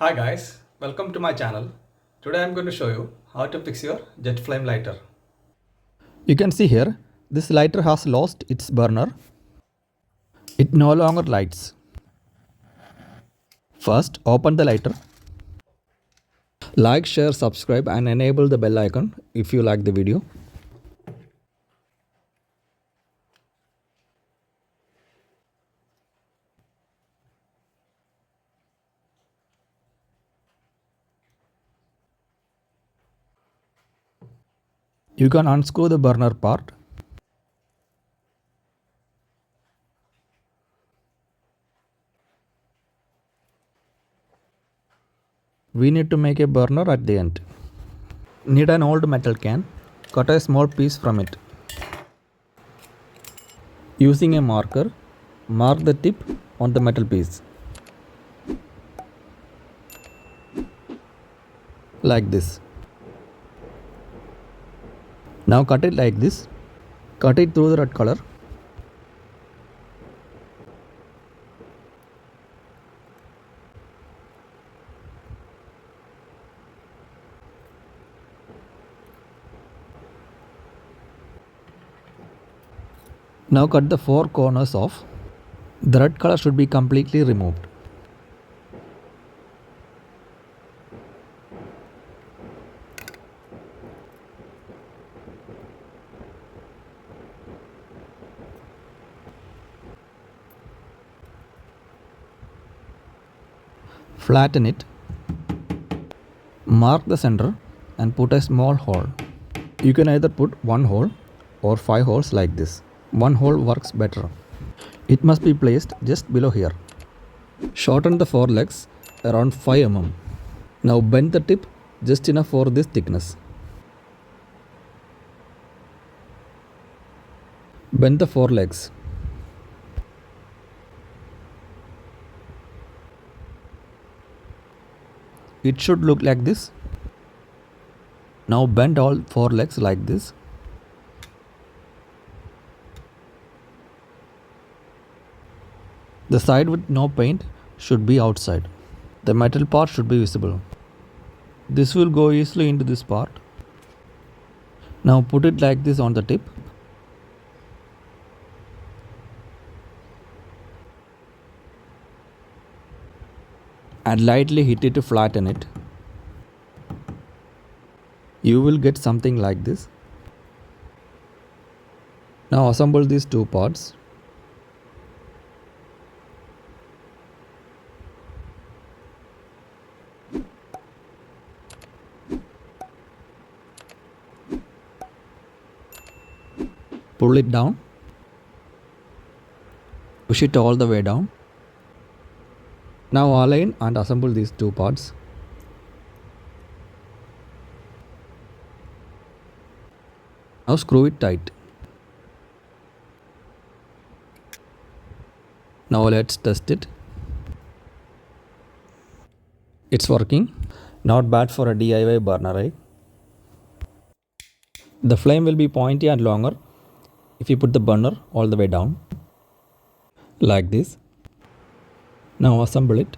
Hi guys, welcome to my channel. Today I'm going to show you how to fix your jet flame lighter. You can see here, this lighter has lost its burner. It no longer lights. First, open the lighter. Like, share, subscribe and enable the bell icon if you like the video. You can unscrew the burner part. We need to make a burner at the end. Need an old metal can. Cut a small piece from it. Using a marker, mark the tip on the metal piece. Like this. Now cut it like this. Cut it through the red color. Now cut the four corners off. The red color should be completely removed. Flatten it. Mark the center and put a small hole. You can either put one hole or 5 holes like this. One hole works better. It must be placed just below here. Shorten the four legs around 5 mm. Now bend the tip just enough for this thickness. Bend the four legs. It should look like this. Now bend all four legs like this. The side with no paint should be outside. The metal part should be visible. This will go easily into this part. Now put it like this on the tip. And lightly hit it to flatten it. You will get something like this. Now assemble these two parts. Pull it down. Push it all the way down. Now align and assemble these two parts. Now screw it tight. Now let's test it. It's working. Not bad for a DIY burner, right? The flame will be pointy and longer if you put the burner all the way down. Like this. Now assemble it.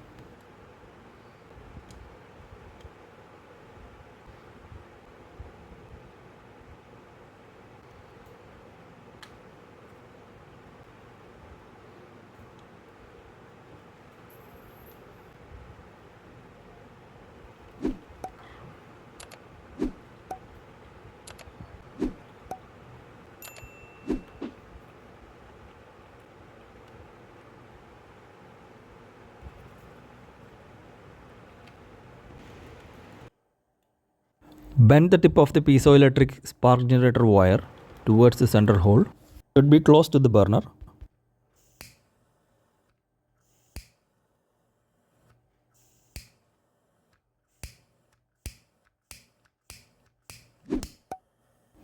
Bend the tip of the piezoelectric spark generator wire towards the center hole. It should be close to the burner.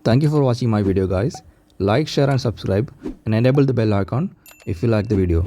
Thank you for watching my video guys. Like, share and subscribe and enable the bell icon if you like the video.